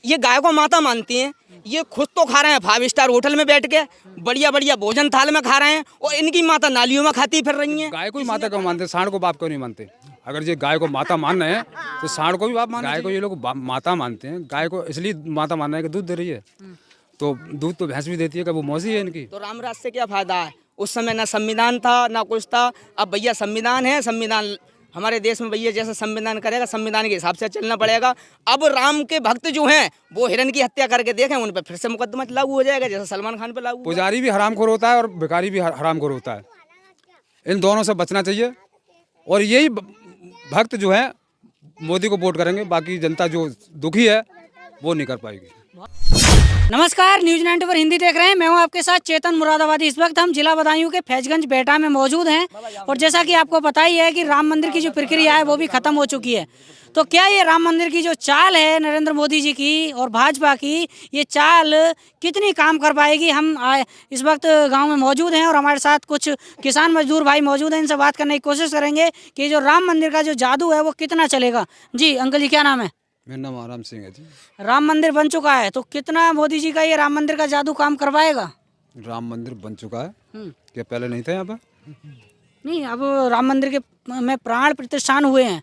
ये गाय को माता मानती हैं, ये खुद तो खा रहे हैं 5 स्टार होटल में बैठ के, बढ़िया बढ़िया भोजन थाल में खा रहे हैं, और इनकी माता नालियों में खाती फिर रही हैं। गाय को ही माता क्यों मानते, सांड को बाप क्यों नहीं मानते? अगर ये गाय को माता मान रहे हैं तो सांड को भी बाप मान। गाय को ये लोग माता मानते हैं, गाय को इसलिए माता मान रहे हैं कि दूध दे रही है, तो दूध तो भैंस भी देती है, कि वो मौसी है इनकी। तो रामराज से क्या फायदा है? उस समय ना संविधान था ना कुछ था। अब भैया संविधान है, संविधान हमारे देश में भैया जैसा संविधान करेगा संविधान के हिसाब से चलना पड़ेगा। अब राम के भक्त जो हैं वो हिरण की हत्या करके देखें, उन पर फिर से मुकदमा लागू हो जाएगा जैसा सलमान खान पे लागू। पुजारी भी हरामखोर होता है और भिखारी भी हरामखोर होता है, इन दोनों से बचना चाहिए। और यही भक्त जो है मोदी को वोट करेंगे, बाकी जनता जो दुखी है वो नहीं कर पाएगी। नमस्कार, न्यूज़ 90 पर हिंदी देख रहे हैं। मैं हूं आपके साथ चेतन मुरादाबादी। इस वक्त हम जिला बदायूं के फैजगंज बेटा में मौजूद हैं, और जैसा कि आपको पता ही है कि राम मंदिर की जो प्रक्रिया है वो भी खत्म हो चुकी है। तो क्या ये राम मंदिर की जो चाल है नरेंद्र मोदी जी की और भाजपा की, ये चाल कितनी काम कर पाएगी? हम इस वक्त गाँव में मौजूद हैं और हमारे साथ कुछ किसान मजदूर भाई मौजूद हैं, इनसे बात करने की कोशिश करेंगे कि जो राम मंदिर का जो जादू है वो कितना चलेगा। जी अंकल जी, क्या नाम है? मेरा नाम आराम सिंह है जी। राम मंदिर बन चुका है, तो कितना मोदी जी का ये राम मंदिर का जादू काम करवाएगा? राम मंदिर बन चुका है, क्या पहले नहीं था यहाँ पर? नहीं, अब राम मंदिर के में प्राण प्रतिष्ठान हुए हैं।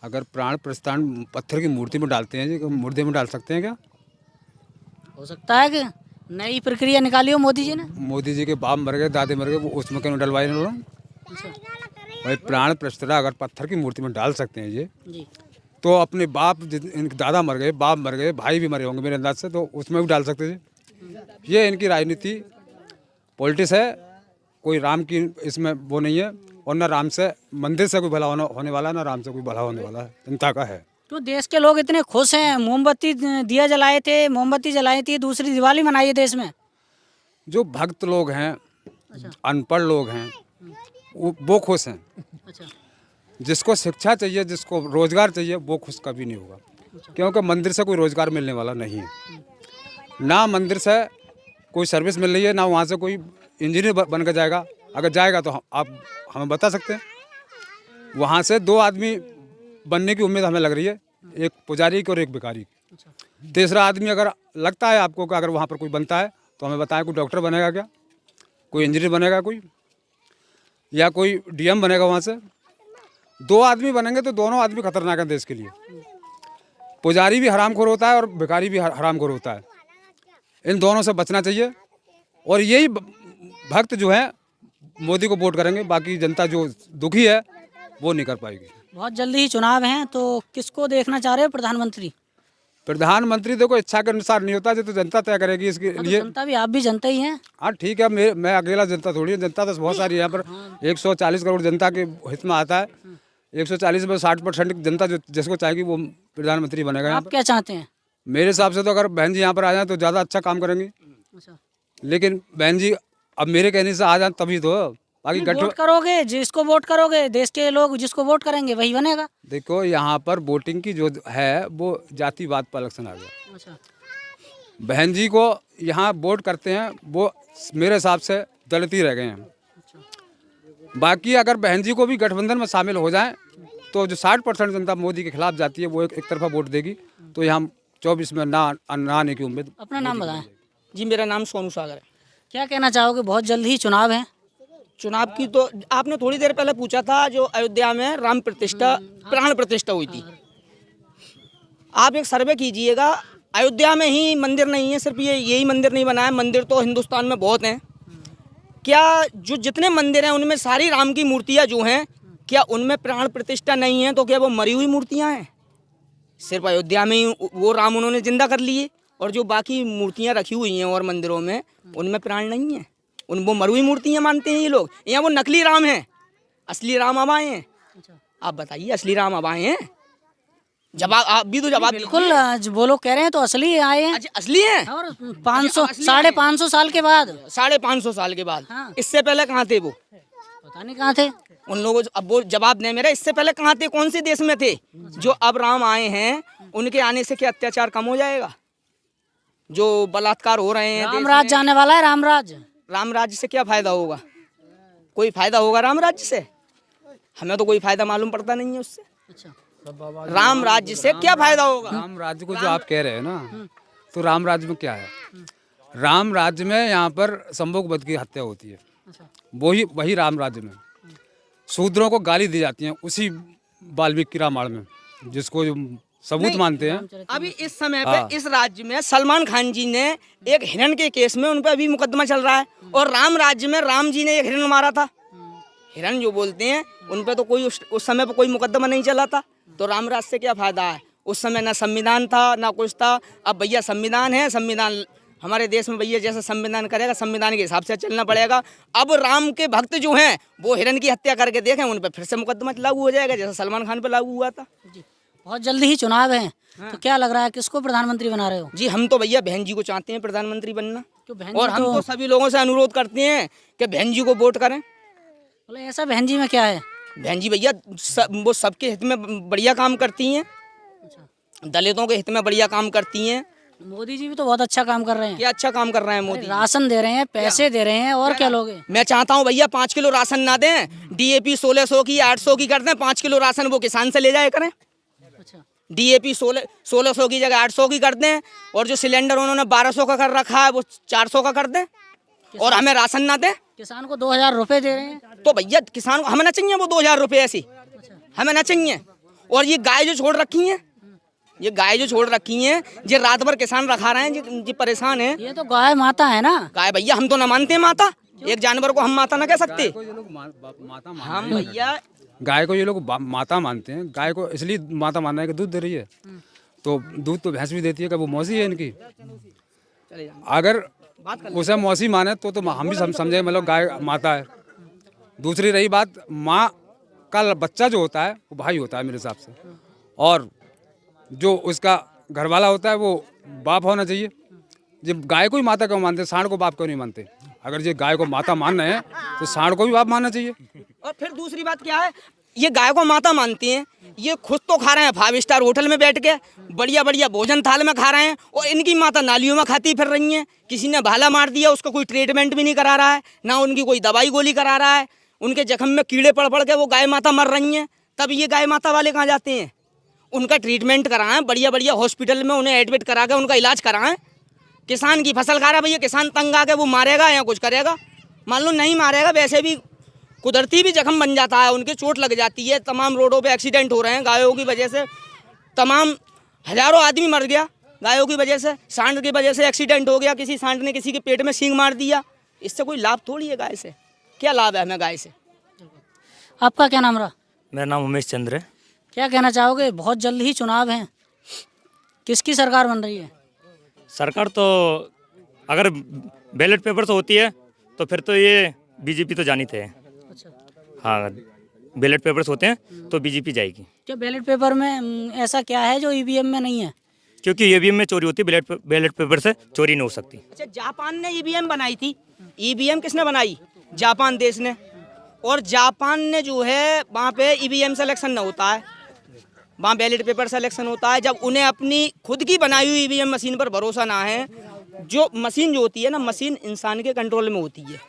अगर प्राण प्रतिष्ठान पत्थर की मूर्ति में डालते हैं जी, मुर्दे में डाल सकते हैं क्या? हो सकता है कि नई प्रक्रिया निकाली हो मोदी जी ने। मोदी जी के बाप मर गए, दादे मर गए, वो उसमें क्यों डलवाए इन्होंने? भाई प्राण प्रतिष्ठा अगर पत्थर की मूर्ति में डाल सकते हैं जी, तो अपने बाप, इनके दादा मर गए, बाप मर गए, भाई भी मरे होंगे मेरे अंदाज से, तो उसमें भी डाल सकते थे। ये इनकी राजनीति पॉलिटिक्स है, कोई राम की इसमें वो नहीं है। और ना राम से मंदिर से कोई भला होने वाला है, ना राम से कोई भला होने वाला है, जनता का है। तो देश के लोग इतने खुश हैं, मोमबत्ती दिया जलाए थे, मोमबत्ती जलाई थी, दूसरी दिवाली मनाई है देश में। जो भक्त लोग हैं, अनपढ़ लोग हैं, वो खुश हैं। अच्छा, जिसको शिक्षा चाहिए, जिसको रोजगार चाहिए, वो खुश कभी नहीं होगा, क्योंकि मंदिर से कोई रोजगार मिलने वाला नहीं है। ना मंदिर से कोई सर्विस मिल रही है, ना वहाँ से कोई इंजीनियर बन कर जाएगा। अगर जाएगा तो आप हमें बता सकते हैं। वहाँ से 2 आदमी बनने की उम्मीद हमें लग रही है, एक पुजारी की और एक भिखारी की। तीसरा आदमी अगर लगता है आपको कि अगर वहाँ पर कोई बनता है तो हमें बताएं, कोई डॉक्टर बनेगा क्या, कोई इंजीनियर बनेगा कोई, या कोई डीएम बनेगा? वहाँ से 2 आदमी बनेंगे तो दोनों आदमी खतरनाक हैं देश के लिए। पुजारी भी हरामखोर होता है और भिखारी भी हरामखोर होता है, इन दोनों से बचना चाहिए। और यही भक्त जो है मोदी को वोट करेंगे, बाकी जनता जो दुखी है वो नहीं कर पाएगी। बहुत जल्दी ही चुनाव हैं, तो किसको देखना चाह रहे हो प्रधानमंत्री? प्रधानमंत्री देखो इच्छा के अनुसार नहीं होता, जो तो जनता तय करेगी इसके लिए। जनता भी, आप भी जनता ही हैं। हाँ ठीक है, मैं अकेला जनता थोड़ी है, जनता तो बहुत सारी है यहाँ पर। 140 करोड़ जनता के हित में आता है। 140 में 60% जनता जो जिसको चाहेगी वो प्रधानमंत्री बनेगा। आप क्या चाहते हैं? मेरे हिसाब से तो अगर बहन जी यहाँ पर आ जाए तो ज़्यादा अच्छा काम करेंगी। अच्छा, लेकिन बहन जी अब मेरे कहने से आ जाए तभी तो, बाकी वोट करोगे, जिसको वोट करोगे देश के लोग जिसको वोट करेंगे वही बनेगा। देखो यहाँ पर वोटिंग की जो है वो जातिवाद पर इलेक्शन आ गया। अच्छा, बहन जी को यहाँ वोट करते हैं, वो मेरे हिसाब से दलित ही रह गए हैं। बाकी अगर बहन जी को भी गठबंधन में शामिल हो जाएं तो जो 60% जनता मोदी के खिलाफ जाती है वो एक तरफा वोट देगी, तो यहाँ 24 में ना आने की उम्मीद। अपना नाम बताएं। जी मेरा नाम सोनू सागर है। क्या कहना चाहोगे? बहुत जल्द ही चुनाव है। चुनाव की तो आपने थोड़ी देर पहले पूछा था, जो अयोध्या में राम प्रतिष्ठा प्राण प्रतिष्ठा हुई थी। आप एक सर्वे कीजिएगा, अयोध्या में ही मंदिर नहीं है, सिर्फ यही मंदिर नहीं बना है, मंदिर तो हिंदुस्तान में बहुत हैं। क्या जो जितने मंदिर हैं उनमें सारी राम की मूर्तियाँ जो हैं, क्या उनमें प्राण प्रतिष्ठा नहीं है? तो क्या वो मरी हुई मूर्तियाँ हैं? सिर्फ अयोध्या में ही वो राम उन्होंने जिंदा कर लिए, और जो बाकी मूर्तियाँ रखी हुई हैं और मंदिरों में उनमें प्राण नहीं है। उन वो मरी हुई मूर्तियाँ मानते हैं ये लोग। यहाँ वो नकली राम हैं, असली राम अब आए हैं। आप बताइए, असली राम अब आए हैं? जवाब आप भी तो जवाब। बिल्कुल, वो लोग कह रहे हैं तो असली आए हैं। अच्छा असली हैं? और 500-550 साल के बाद। 550 साल के बाद। हाँ। इससे पहले कहाँ थे वो? पता नहीं कहाँ थे उन लोगों। अब वो जवाब दें मेरा, इससे पहले कहाँ थे, कौन से देश में थे? जो अब राम आए हैं उनके आने से क्या अत्याचार कम हो जाएगा? जो बलात्कार हो रहे हैं, रामराज जाने वाला है। रामराज, राम राज्य से क्या फायदा होगा? कोई फायदा होगा राम राज्य से? हमें तो कोई फायदा मालूम पड़ता नहीं है उससे। अच्छा, राम राज्य से क्या फायदा होगा? राम राज्य को जो आप कह रहे हैं ना, तो राम राज्य में क्या है? राम राज्य में यहाँ पर संभोग वध की हत्या होती है, वही राम राज्य में शूद्रों को गाली दी जाती है, उसी वाल्मीकि रामायण में, जिसको जो सबूत मानते हैं। अभी इस समय पे इस राज्य में सलमान खान जी ने एक हिरण के केस में उन पे अभी मुकदमा चल रहा है, और राम राज्य में राम जी ने एक हिरण मारा था। हिरण जो बोलते हैं उन पे तो कोई उस समय पे कोई मुकदमा नहीं चला था, तो राम राज्य से क्या फायदा है? उस समय ना संविधान था ना कुछ था। अब भैया संविधान है, संविधान हमारे देश में भैया जैसा संविधान करेगा संविधान के हिसाब से चलना पड़ेगा। अब राम के भक्त जो हैं वो हिरण की हत्या करके देखें, उन पे फिर से मुकदमा लागू हो जाएगा जैसा सलमान खान पे लागू हुआ था। बहुत जल्दी ही चुनाव है, तो क्या लग रहा है किसको प्रधानमंत्री बना रहे हो? जी हम तो भैया बहन जी को चाहते हैं प्रधानमंत्री बनना, क्यों बहन और जी हम तो सभी लोगों से अनुरोध करते हैं कि बहन जी को वोट करें। बोले ऐसा बहन जी में क्या है? बहन जी भैया वो सबके हित में बढ़िया काम करती हैं, दलितों के हित में बढ़िया काम करती हैं। मोदी जी भी तो बहुत अच्छा काम कर रहे हैं। क्या अच्छा काम कर रहे हैं मोदी? राशन दे रहे हैं, पैसे दे रहे हैं, और क्या लोगे? मैं चाहता हूँ भैया 5 किलो राशन ना दें, DAP 1600 की 800 की कर दें, 5 किलो राशन वो किसान से ले जाए करें। अच्छा, DAP 1600 की जगह 800 की कर दें, और जो सिलेंडर उन्होंने 1200 का कर रखा है वो 400 का कर दें, और हमें राशन ना दें। किसान को 2000 रुपए दे रहे हैं, तो भैया किसान को हमें ना चाहिए वो 2000 रुपये ऐसी, हमें ना चाहिए। और ये गाय जो छोड़ रखी हैं, ये गाय जो छोड़ रखी हैं, ये रात भर किसान रखा रहे हैं, जी परेशान है। ये तो गाय माता है ना। गाय भैया हम तो ना मानते हैं माता, एक जानवर को हम माता ना कह सकते। ये लोग माता हम भैया गाय को ये लोग माता मानते हैं। गाय को इसलिए माता मानना है कि दूध दे रही है, तो दूध तो भैंस भी देती है, कि वो मौसी है इनकी। अगर उसे मौसी माने तो हम भी समझे मतलब गाय माता है। दूसरी रही बात, माँ का बच्चा जो होता है वो भाई होता है मेरे हिसाब से, और जो उसका घरवाला होता है वो बाप होना चाहिए। जब गाय को ही माता क्यों मानते, सांड को बाप क्यों नहीं मानते? अगर ये गाय को माता मान रहे हैं तो सांड को भी बाप मानना चाहिए। और फिर दूसरी बात क्या है, ये गाय को माता मानती हैं, ये खुद तो खा रहे हैं 5 स्टार होटल में बैठ के, बढ़िया बढ़िया भोजन थाल में खा रहे हैं, और इनकी माता नालियों में खाती फिर रही हैं। किसी ने भाला मार दिया, उसका कोई ट्रीटमेंट भी नहीं करा रहा है, ना उनकी कोई दवाई गोली करा रहा है, उनके जख्म में कीड़े पड़ पड़ के वो गाय माता मर रही हैं। तब ये गाय माता वाले कहाँ जाते हैं? उनका ट्रीटमेंट कराएं, बढ़िया बढ़िया हॉस्पिटल में उन्हें एडमिट करा के उनका इलाज कराएं। किसान की फसल खा रहा है भैया, किसान तंग आके वो मारेगा या कुछ करेगा? मान लो नहीं मारेगा, वैसे भी कुदरती भी जख्म बन जाता है, उनके चोट लग जाती है। तमाम रोडों पे एक्सीडेंट हो रहे हैं गायों की वजह से, तमाम हजारों आदमी मर गया गायों की वजह से। सांड की वजह से एक्सीडेंट हो गया, किसी सांड ने किसी के पेट में सींग मार दिया। इससे कोई लाभ थोड़ी है गाय से, क्या लाभ है हमें गाय से? आपका क्या नाम रहा? मेरा नाम उमेश चंद्र है। क्या कहना चाहोगे, बहुत जल्द ही चुनाव है, किसकी सरकार बन रही है? सरकार तो अगर बैलेट पेपर से होती है तो फिर तो ये बीजेपी तो जानी थे। अच्छा, हाँ, बैलेट पेपर से होते हैं तो बीजेपी जाएगी। क्या बैलेट पेपर में ऐसा क्या है जो ईवीएम में नहीं है? क्योंकि ईवीएम में चोरी होती है, बैलेट पेपर से चोरी नहीं हो सकती। अच्छा, जापान ने ईवीएम बनाई थी। ईवीएम किसने बनाई? जापान देश ने। और जापान ने जो है वहाँ पे ईवीएम से इलेक्शन न होता है, वहाँ बैलेट पेपर से इलेक्शन होता है। जब उन्हें अपनी खुद की बनाई हुई ईवीएम मशीन पर भरोसा ना है, जो मशीन जो होती है ना, मशीन इंसान के कंट्रोल में होती है,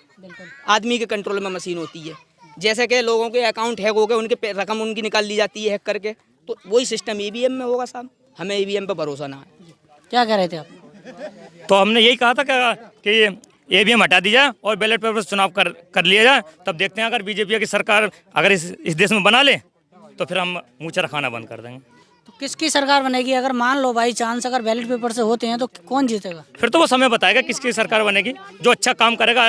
आदमी के कंट्रोल में मशीन होती है। जैसे कि लोगों के अकाउंट हैक हो गए, उनके रकम उनकी निकाल ली जाती है हैक करके, तो वही सिस्टम ईवीएम में होगा साहब। हमें ईवीएम पे भरोसा ना है। क्या कह रहे थे आप? तो हमने यही कहा था कि ईवीएम हटा दी जाए और बैलेट पेपर से चुनाव कर लिया जाए, तब देखते हैं अगर बीजेपी की सरकार अगर इस देश में बना ले तो फिर हम मुँह चरा खाना बंद कर देंगे। तो किसकी सरकार बनेगी? अगर मान लो बाई चांस अगर बैलेट पेपर से होते हैं तो कौन जीतेगा? फिर तो वो समय बताएगा किसकी सरकार बनेगी। जो अच्छा काम करेगा,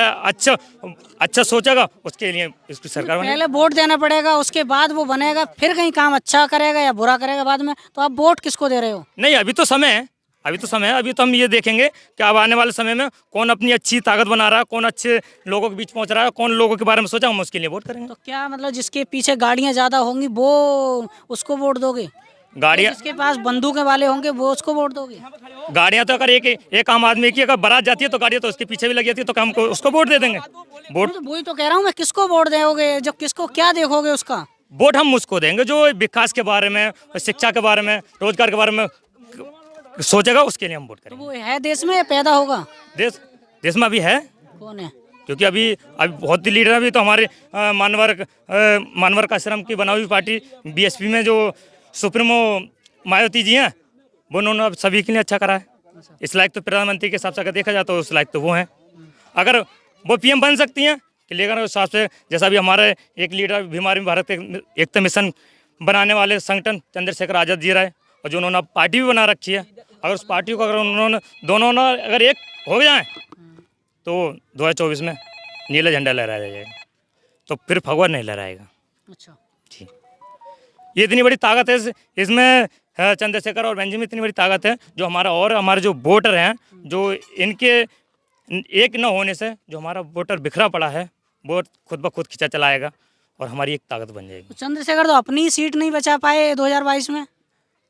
अच्छा सोचेगा, उसके लिए इसकी सरकार बनेगी। पहले वोट देना पड़ेगा, उसके बाद वो बनेगा, फिर कहीं काम अच्छा करेगा या बुरा करेगा बाद में। तो आप वोट किसको दे रहे हो? नहीं, अभी तो समय है, अभी तो हम ये देखेंगे कि अब आने वाले समय में कौन अपनी अच्छी ताकत बना रहा है, कौन अच्छे लोगों के बीच पहुंच रहा है, कौन लोगों के बारे में सोचा, हम उसके लिए वोट करेंगे। तो क्या मतलब जिसके पीछे गाड़ियां ज्यादा होंगी वो उसको वोट दोगे? गाड़ियाँ जिसके पास बंदूकें वाले होंगे वो उसको वोट दोगे? गाड़ियाँ तो अगर एक आम आदमी की अगर बारात जाती है तो गाड़ियाँ तो उसके पीछे भी लगी जाती है, तो हम उसको वोट दे देंगे। वोट तो वही तो कह रहा हूँ मैं, किसको वोट दोगे? जब किसको क्या देखोगे उसका? वोट हम उसको देंगे जो विकास के बारे में, शिक्षा के बारे में, रोजगार के बारे में सोचेगा, उसके लिए हम वोट तो करेंगे। वो है देश में या पैदा होगा? देश में अभी है। कौन है? क्योंकि अभी बहुत लीडर अभी तो हमारे मानवर का आश्रम की बना हुई पार्टी बीएसपी में जो सुप्रीमो मायावती जी हैं, वो उन्होंने अब सभी के लिए अच्छा करा है। इस लायक तो प्रधानमंत्री के हिसाब से अगर देखा जाए तो उस लायक तो वो हैं। अगर वो पीएम बन सकती हैं कि लेकिन उस हिसाब से जैसा भी हमारे एक लीडर हमारे भारत के एकता मिशन बनाने वाले संगठन चंद्रशेखर आज़ाद जी रहे, और जो उन्होंने पार्टी भी बना रखी है, अगर उस पार्टी को अगर उन्होंने दोनों ना अगर एक हो जाए तो 2024 में नीला झंडा लहराया जाएगा, तो फिर भगवा नहीं लहराएगा। अच्छा, जी, ये इतनी बड़ी ताकत है इसमें, चंद्रशेखर और बेंजी में इतनी बड़ी ताकत है, जो हमारे जो वोटर हैं, जो इनके एक न होने से जो हमारा वोटर बिखरा पड़ा है, वो खुद ब खुद खिंचा चलाएगा और हमारी एक ताकत बन जाएगी। तो चंद्रशेखर तो अपनी सीट नहीं बचा पाए 2022 में।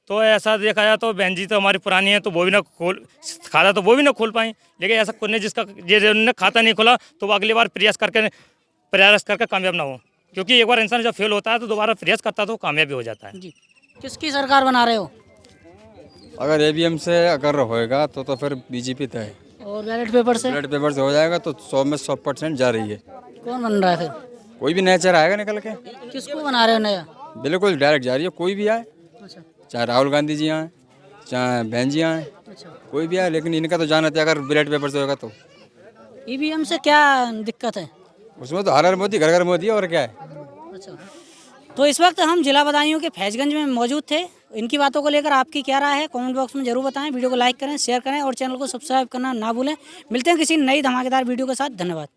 तो ऐसा देखा जाए तो बहन जी तो हमारी पुरानी है, तो वो भी ना खाता तो वो भी ना खोल पाई, लेकिन ऐसा कोई जिसका जिन्होंने खाता नहीं खोला तो वो अगली बार प्रयास करके कामयाब ना हो, क्योंकि एक बार इंसान जब फेल होता है तो दोबारा प्रयास करता है तो कामयाब भी हो जाता है। जी, किसकी सरकार बना रहे हो? अगर ईवीएम से अगर होएगा तो फिर बीजेपी तय है। और बैलेट पेपर से? बैलेट पेपर से हो जाएगा तो 100 में 100% जा रही है। कौन बन रहा है फिर? कोई भी नया चेहरा आएगा निकल के। किसको बना रहे हो नया? बिल्कुल डायरेक्ट जा रही है, कोई भी आए, अच्छा चाहे राहुल गांधी जी आए, चाहे बहन जी आए, अच्छा। कोई भी आए, लेकिन इनका तो जाना था अगर बैलेट पेपर से होगा तो। ईवीएम से क्या दिक्कत है? उसमें तो हर हर मोदी घर घर मोदी है, और क्या है। अच्छा, तो इस वक्त हम जिला बदायूं के फैजगंज में मौजूद थे। इनकी बातों को लेकर आपकी क्या राय है कमेंट बॉक्स में जरूर बताएं। वीडियो को लाइक करें, शेयर करें और चैनल को सब्सक्राइब करना ना भूलें। मिलते हैं किसी नई धमाकेदार वीडियो के साथ। धन्यवाद।